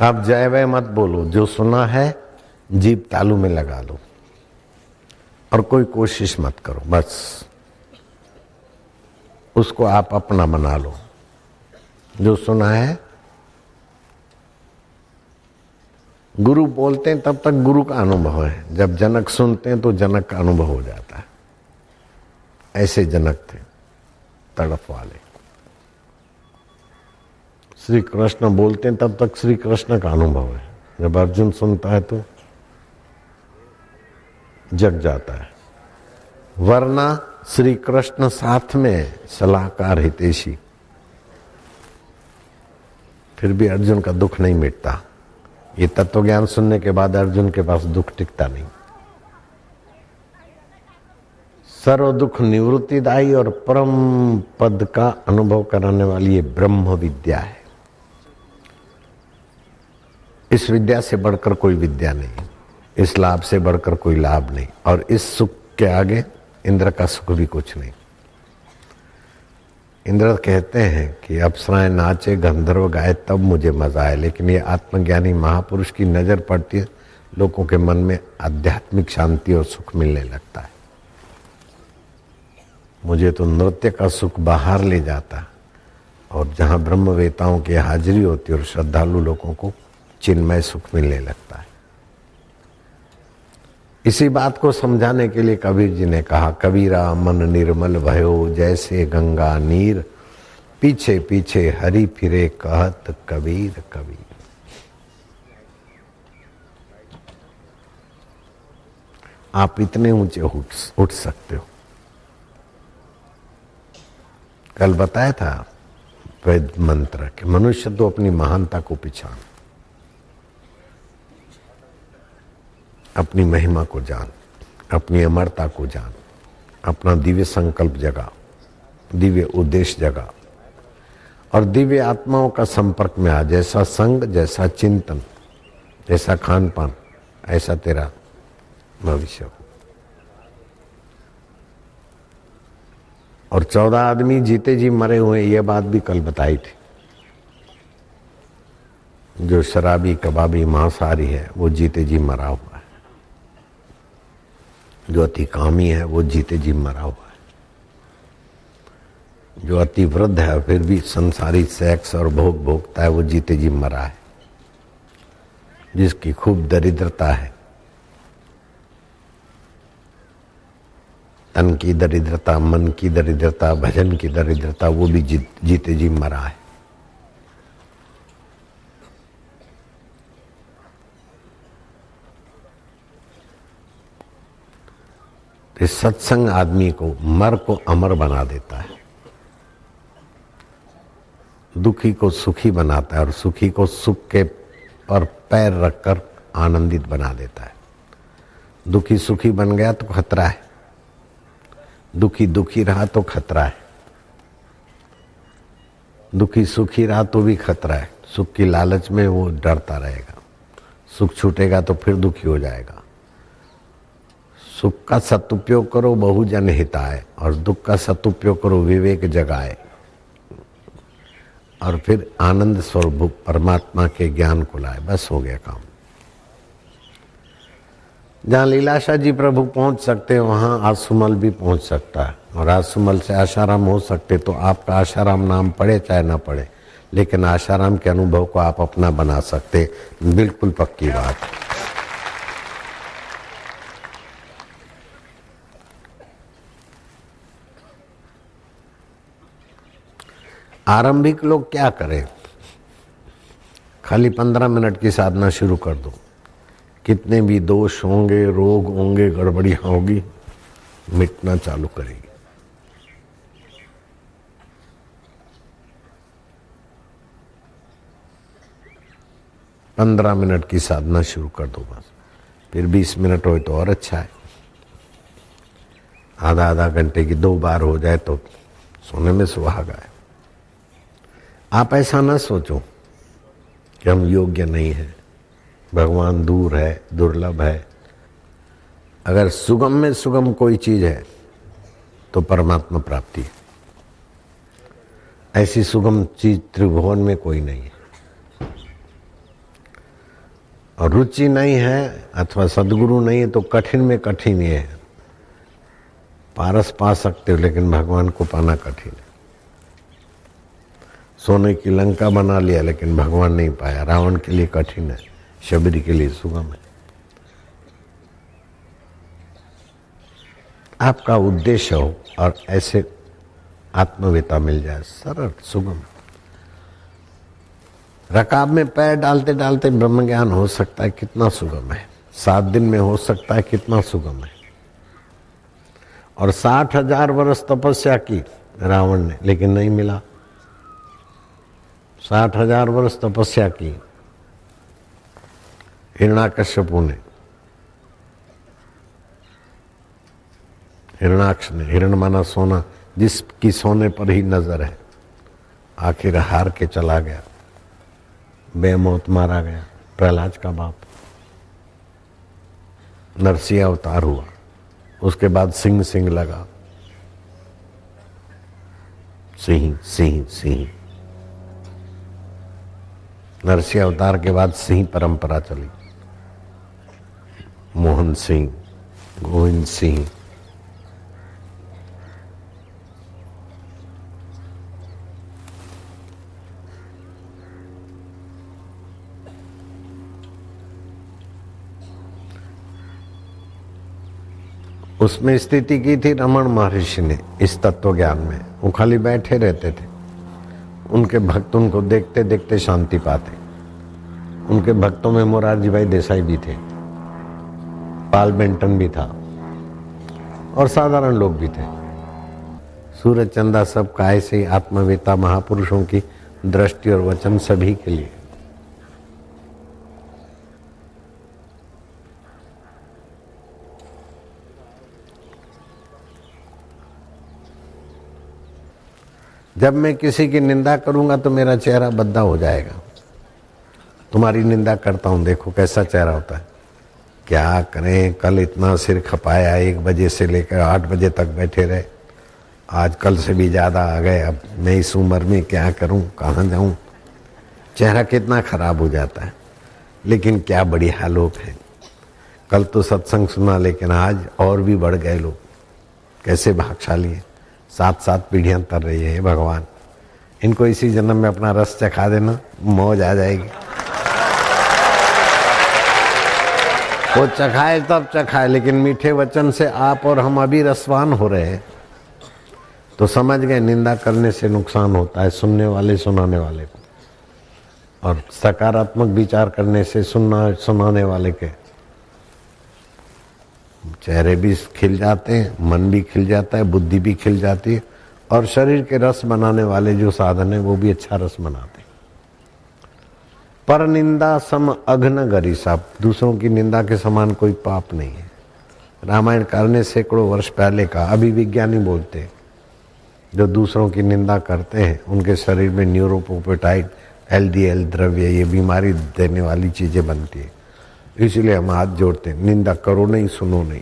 आप जय वय मत बोलो, जो सुना है जीभ तालू में लगा लो और कोई कोशिश मत करो, बस उसको आप अपना बना लो। जो सुना है, गुरु बोलते हैं तब तक गुरु का अनुभव है, जब जनक सुनते हैं तो जनक का अनुभव हो जाता है। ऐसे जनक थे तड़प वाले। श्री कृष्ण बोलते हैं तब तक श्री कृष्ण का अनुभव है, जब अर्जुन सुनता है तो जग जाता है। वरना श्री कृष्ण साथ में सलाहकार हितैषी, फिर भी अर्जुन का दुख नहीं मिटता। ये तत्व ज्ञान सुनने के बाद अर्जुन के पास दुख टिकता नहीं। सर्व दुख निवृत्तिदायी और परम पद का अनुभव कराने वाली ये ब्रह्म विद्या है। इस विद्या से बढ़कर कोई विद्या नहीं, इस लाभ से बढ़कर कोई लाभ नहीं, और इस सुख के आगे इंद्र का सुख भी कुछ नहीं। इंद्र कहते हैं कि अप्सराएं नाचे, गंधर्व गाए, तब मुझे मजा आए, लेकिन ये आत्मज्ञानी महापुरुष की नजर पड़ती है, लोगों के मन में आध्यात्मिक शांति और सुख मिलने लगता है। मुझे तो नृत्य का सुख बाहर ले जाता, और जहाँ ब्रह्मवेताओं की हाजिरी होती है और श्रद्धालु लोगों को चिन्मय सुख मिलने लगता है। इसी बात को समझाने के लिए कबीर जी ने कहा, कबीरा मन निर्मल भयो जैसे गंगा नीर, पीछे पीछे हरि फिरे कहत कबीर कबीर। आप इतने ऊंचे उठ सकते हो। कल बताया था वेद मंत्र के मनुष्य तो अपनी महानता को पहचान, अपनी महिमा को जान, अपनी अमरता को जान, अपना दिव्य संकल्प जगा, दिव्य उद्देश्य जगा, और दिव्य आत्माओं का संपर्क में आ। जैसा संग, जैसा चिंतन, जैसा खान पान, ऐसा तेरा भविष्य हो। और 14 आदमी जीते जी मरे हुए, ये बात भी कल बताई थी। जो शराबी, कबाबी, मांसाहारी है वो जीते जी मरा हुआ है, जो अति कामी है वो जीते जी मरा हुआ है, जो अति वृद्ध है फिर भी संसारी सेक्स और भोग भोगता है वो जीते जी मरा है, जिसकी खूब दरिद्रता है, तन की दरिद्रता, मन की दरिद्रता, भजन की दरिद्रता, वो भी जीते जी मरा है। इस सत्संग आदमी को, मर को अमर बना देता है, दुखी को सुखी बनाता है और सुखी को सुख के पर पैर रखकर आनंदित बना देता है। दुखी सुखी बन गया तो खतरा है, दुखी दुखी रहा तो खतरा है, दुखी सुखी रहा तो भी खतरा है। सुख की लालच में वो डरता रहेगा, सुख छूटेगा तो फिर दुखी हो जाएगा। सुख का सदुपयोग करो बहुजन हिताय, और दुख का सदुपयोग करो विवेक जगाए, और फिर आनंद स्वरूप परमात्मा के ज्ञान को लाए। बस हो गया काम। जहाँ लीलाशाह जी प्रभु पहुंच सकते हैं वहाँ आसुमल भी पहुंच सकता है, और आसुमल से आशाराम हो सकते तो आपका आशाराम नाम पढ़े चाहे ना पढ़े, लेकिन आशाराम के अनुभव को आप अपना बना सकते, बिल्कुल पक्की बात। आरंभिक लोग क्या करें, खाली 15 मिनट की साधना शुरू कर दो, कितने भी दोष होंगे, रोग होंगे, गड़बड़ियां होगी, मिटना चालू करेगी। पंद्रह मिनट की साधना शुरू कर दो बस, फिर 20 मिनट हो तो और अच्छा है। आधा आधा घंटे की 2 बार हो जाए तो सोने में सुहागा है। आप ऐसा ना सोचो कि हम योग्य नहीं हैं, भगवान दूर है, दुर्लभ है। अगर सुगम में सुगम कोई चीज है तो परमात्मा प्राप्ति है। ऐसी सुगम चीज त्रिभुवन में कोई नहीं है। और रुचि नहीं है अथवा सदगुरु नहीं है तो कठिन में कठिन ही है। पारस पा सकते हो लेकिन भगवान को पाना कठिन है। सोने की लंका बना लिया लेकिन भगवान नहीं पाया। रावण के लिए कठिन है, शबरी के लिए सुगम है। आपका उद्देश्य हो और ऐसे आत्मवेता मिल जाए, सरल सुगम। रकाब में पैर डालते डालते ब्रह्म ज्ञान हो सकता है, कितना सुगम है। 7 दिन में हो सकता है, कितना सुगम है। और 60,000 वर्ष तपस्या की रावण ने, लेकिन नहीं मिला। 60,000 वर्ष तपस्या की हिरण्याकश्यपु ने, हिरण्याक्ष ने। हिरण माना सोना, जिसकी सोने पर ही नजर है, आखिर हार के चला गया, बेमौत मारा गया। प्रहलाद का बाप नरसिंह अवतार हुआ, उसके बाद सिंह सिंह लगा, सिंह सिंह सिंह। नरसिंह अवतार के बाद सिंह परंपरा चली, मोहन सिंह, गोविंद सिंह। उसमें स्थिति की थी रमण महर्षि ने इस तत्व ज्ञान में। वो खाली बैठे रहते थे, उनके भक्त उनको देखते देखते शांति पाते। उनके भक्तों में मोरारजी भाई देसाई भी थे, पाल बेंटन भी था, और साधारण लोग भी थे। सूरज चंदा सब काय से आत्मवेता महापुरुषों की दृष्टि और वचन सभी के लिए। जब मैं किसी की निंदा करूंगा तो मेरा चेहरा बद्दा हो जाएगा। तुम्हारी निंदा करता हूं, देखो कैसा चेहरा होता है। क्या करें, कल इतना सिर खपाया, 1 बजे से लेकर 8 बजे तक बैठे रहे, आज कल से भी ज़्यादा आ गए। अब मैं इस उम्र में क्या करूं, कहाँ जाऊं। चेहरा कितना खराब हो जाता है। लेकिन क्या बढ़िया लोग हैं। कल तो सत्संग सुना, लेकिन आज और भी बढ़ गए लोग। कैसे भाग्यशाली है, 7 पीढ़ियां तर रही है। भगवान इनको इसी जन्म में अपना रस चखा देना, मौज आ जाएगी। वो चखाए तब चखाए, लेकिन मीठे वचन से आप और हम अभी रसवान हो रहे हैं तो समझ गए निंदा करने से नुकसान होता है सुनने वाले सुनाने वाले को, और सकारात्मक विचार करने से सुनाने वाले के चेहरे भी खिल जाते हैं, मन भी खिल जाता है, बुद्धि भी खिल जाती है, और शरीर के रस बनाने वाले जो साधन है वो भी अच्छा रस बनाते हैं। पर निंदा सम अघ्न गरी साहब, दूसरों की निंदा के समान कोई पाप नहीं है। रामायण करने सैकड़ों वर्ष पहले का। अभी विज्ञानी बोलते हैं जो दूसरों की निंदा करते हैं उनके शरीर में न्यूरोपोपेटाइड LDL द्रव्य ये बीमारी देने वाली चीजें बनती है। इसलिए हम हाथ जोड़ते हैं, निंदा करो नहीं, सुनो नहीं।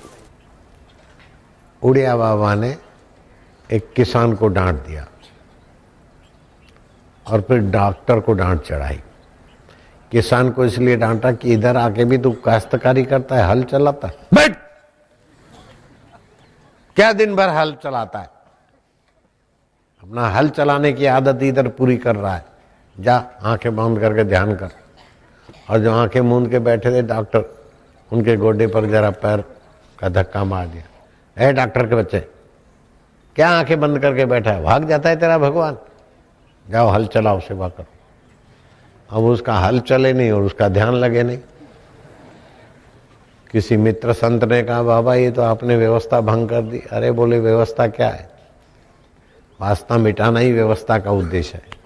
उड़िया बाबा ने एक किसान को डांट दिया और फिर डॉक्टर को डांट चढ़ाई। किसान को इसलिए डांटा कि इधर आके भी तू काश्तकारी करता है, हल चलाता है, बैठ, क्या दिन भर हल चलाता है, अपना हल चलाने की आदत इधर पूरी कर रहा है, जा आंखें बंद करके ध्यान कर। और जो आंखें मूंद के बैठे थे डॉक्टर, उनके गोडे पर जरा पैर का धक्का मार दिया। ए डॉक्टर के बच्चे, क्या आंखें बंद करके बैठा है, भाग जाता है तेरा भगवान, जाओ हल चलाओ, सेवा करो। अब उसका हल चले नहीं और उसका ध्यान लगे नहीं। किसी मित्र संत ने कहा बाबा ये तो आपने व्यवस्था भंग कर दी। अरे बोले व्यवस्था क्या है, वासना मिटाना ही व्यवस्था का उद्देश्य है।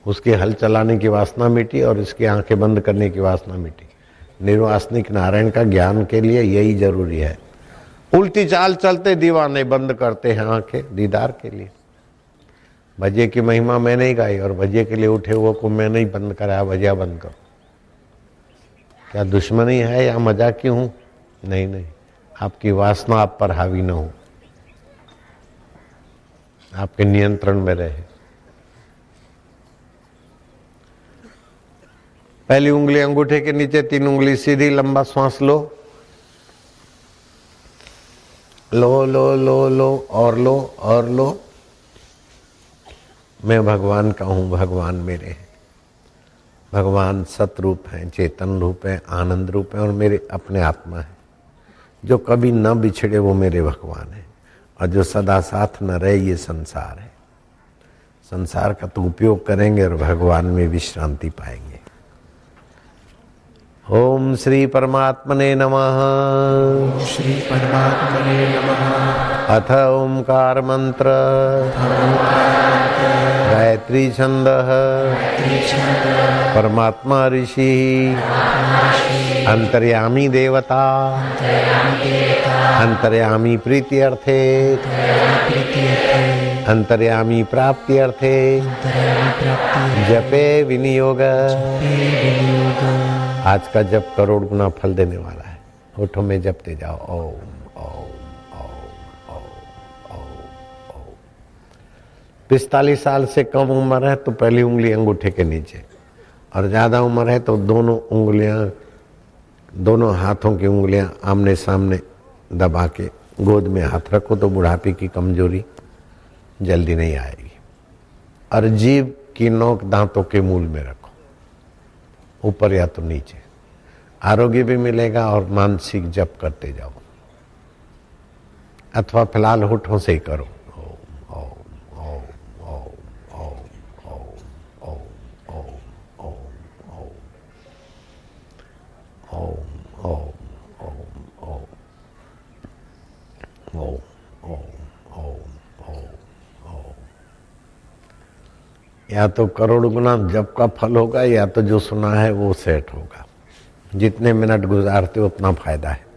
उसके हल चलाने की वासना मिटी और इसकी आंखें बंद करने की वासना मिटी। निर्वासनिक नारायण का ज्ञान के लिए यही जरूरी है। उल्टी चाल चलते दीवाने बंद करते हैं आंखें दीदार के लिए। भजिए की महिमा मैंने ही गाई और भजिए के लिए उठे हुए को मैंने ही बंद कराया, भजिया बंद करो। क्या दुश्मनी है या मजाक क्यों हूं? नहीं नहीं, आपकी वासना आप पर हावी न हो, आपके नियंत्रण में रहे। पहली उंगली अंगूठे के नीचे, 3 उंगली सीधी, लंबा श्वास लो, लो लो लो लो और लो और लो। मैं भगवान का हूं, भगवान मेरे हैं। भगवान सतरूप हैं, चेतन रूप है, आनंद रूप है और मेरे अपने आत्मा है। जो कभी न बिछड़े वो मेरे भगवान है और जो सदा साथ न रहे ये संसार है। संसार का तो उपयोग करेंगे और भगवान में विश्रांति पाएंगे। ओम श्री परमात्मने नमः। श्री परमात्मने नमः। अथ ओंकार मंत्र गायत्री छंदः परमात्मा ऋषि अंतर्यामी देवता अंतर्यामी प्रीति अर्थे अंतर्यामी प्राप्ति अर्थे जपे विनियोग। आज का जप करोड़ गुना फल देने वाला है। होठों में जपते जाओ ओम ओम ओम ओम ओम ओम। 45 साल से कम उम्र है तो पहली उंगली अंगूठे के नीचे, और ज़्यादा उम्र है तो दोनों उंगलियां, दोनों हाथों की उंगलियां आमने सामने दबा के गोद में हाथ रखो तो बुढ़ापे की कमजोरी जल्दी नहीं आएगी। और जीभ की नोक दांतों के मूल में रखो, ऊपर या तो नीचे। आरोग्य भी मिलेगा और मानसिक जप करते जाओ, अथवा फिलहाल होठों से ही करो। या तो करोड़ गुना जप का फल होगा या तो जो सुना है वो सेट होगा। जितने मिनट गुजारते हो उतना फायदा है।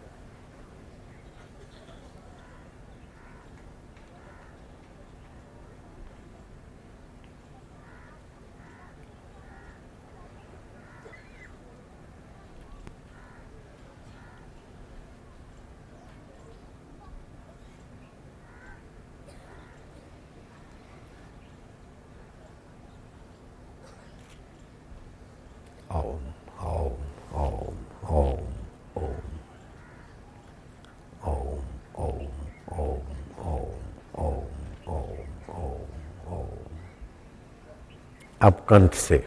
अब कंठ से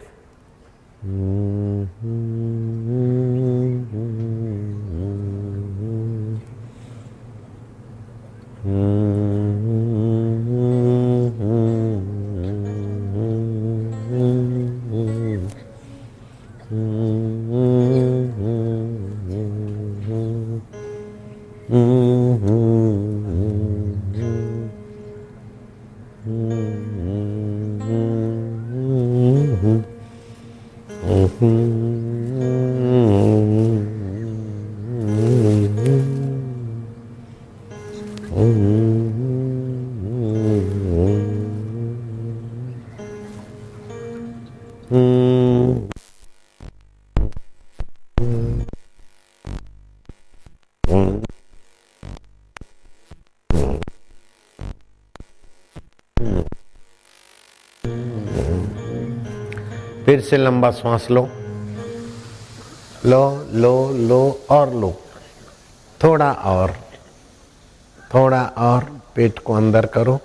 फिर से लंबा श्वास लो, लो लो लो और लो। थोड़ा और, थोड़ा और। पेट को अंदर करो,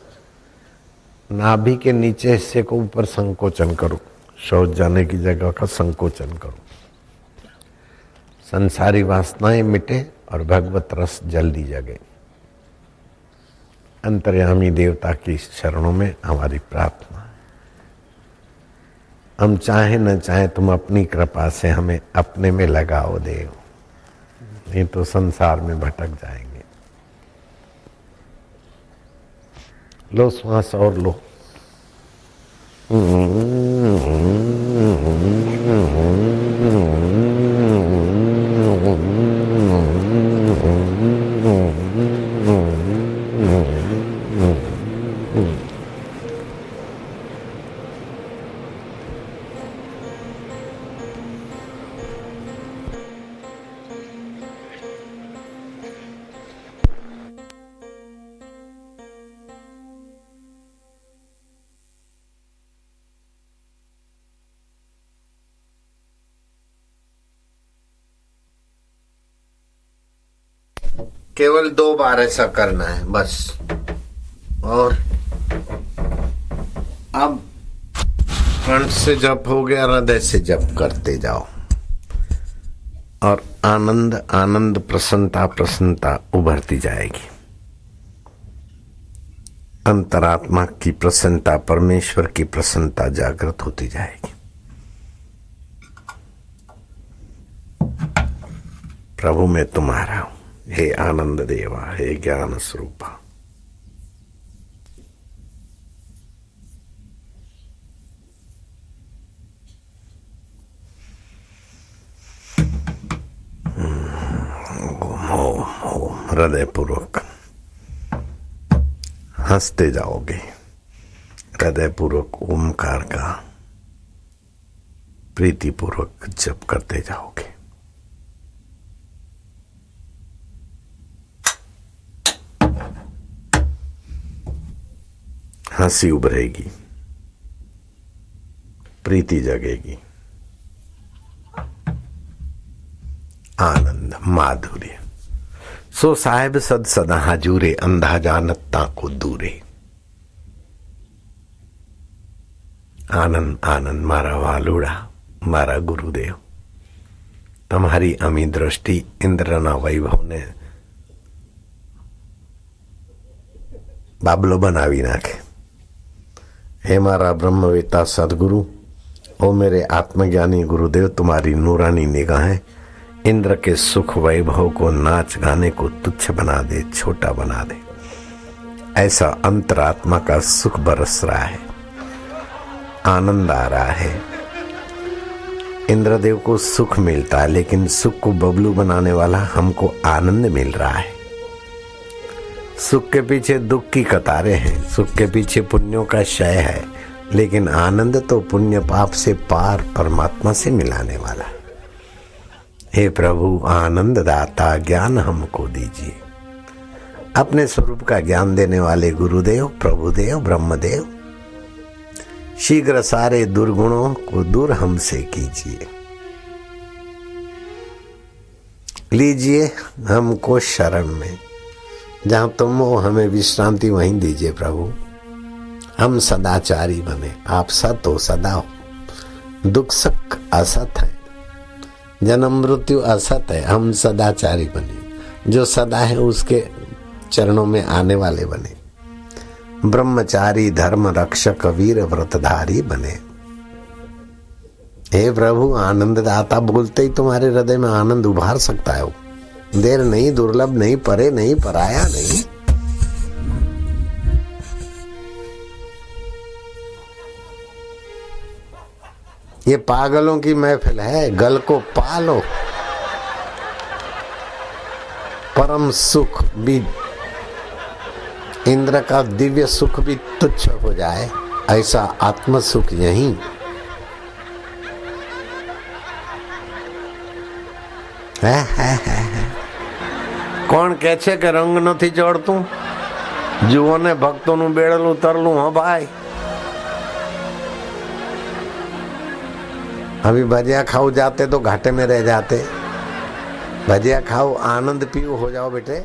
नाभि के नीचे हिस्से को ऊपर संकोचन करो, शौच जाने की जगह का संकोचन करो। संसारी वासनाएं मिटे और भगवत रस जल्दी जगे। अंतर्यामी देवता की शरणों में हमारी प्रार्थना है। हम चाहे न चाहे तुम अपनी कृपा से हमें अपने में लगाओ देव, नहीं तो संसार में भटक जाएंगे। लो श्वास और लो। केवल 2 बार ऐसा करना है बस। और अब कंठ से जप हो गया, हृदय से जप करते जाओ और आनंद आनंद, प्रसन्नता प्रसन्नता उभरती जाएगी। अंतरात्मा की प्रसन्नता, परमेश्वर की प्रसन्नता जागृत होती जाएगी। प्रभु मैं तुम्हारा हूं, हे आनंद देवा, हे ज्ञान स्वरूपा। ओम ओम हृदय पूर्वक हंसते जाओगे, हृदय पूर्वक ओमकार का प्रीति पूर्वक जप करते जाओगे। हंसी उभरेगी, प्रीति जगेगी, आनंद माधुर्य। सो साहेब सद सदा हजूरे, अंधा जानता को दूरे। आनंद आनंद मारा वालुड़ा, मारा गुरुदेव। तुम्हारी अमी दृष्टि इंद्रना वैभव ने बाबलो बनावी नाखे। हे मारा ब्रह्मवेता सदगुरु, ओ मेरे आत्मज्ञानी गुरुदेव, तुम्हारी नूरानी निगाहें इंद्र के सुख वैभव को, नाच गाने को तुच्छ बना दे, छोटा बना दे। ऐसा अंतरात्मा का सुख बरस रहा है, आनंद आ रहा है। इंद्रदेव को सुख मिलता है, लेकिन सुख को बबलू बनाने वाला हमको आनंद मिल रहा है। सुख के पीछे दुख की कतारें हैं, सुख के पीछे पुण्यों का क्षय है, लेकिन आनंद तो पुण्य पाप से पार परमात्मा से मिलाने वाला। हे प्रभु आनंद दाता, ज्ञान हमको दीजिए। अपने स्वरूप का ज्ञान देने वाले गुरुदेव, प्रभुदेव, ब्रह्मदेव, शीघ्र सारे दुर्गुणों को दूर हमसे कीजिए। लीजिए हमको शरण में, जहां तुम हो हमें विश्रांति वहीं दीजिए प्रभु। हम सदाचारी बने, आप सत हो, सदा हो। दुख सुख असत है, जन्म मृत्यु असत है, हम सदाचारी बने। जो सदा है उसके चरणों में आने वाले बने। ब्रह्मचारी, धर्म रक्षक, वीर व्रतधारी बने। हे प्रभु आनंददाता, बोलते ही तुम्हारे हृदय में आनंद उभार सकता है। देर नहीं, दुर्लभ नहीं, परे नहीं, पराया नहीं। ये पागलों की महफिल है, गल को पालो। परम सुख भी, इंद्र का दिव्य सुख भी तुच्छ हो जाए, ऐसा आत्म सुख यहीं કોણ કે છે કે રંગ નથી ચડતું? જુઓ ને ભક્તોનું બેડલું તરલું. હો ભાઈ, अभी भजिया खाओ जाते तो घाटे में रह जाते. भजिया खाओ, आनंद पियो, हो जाओ बेटे.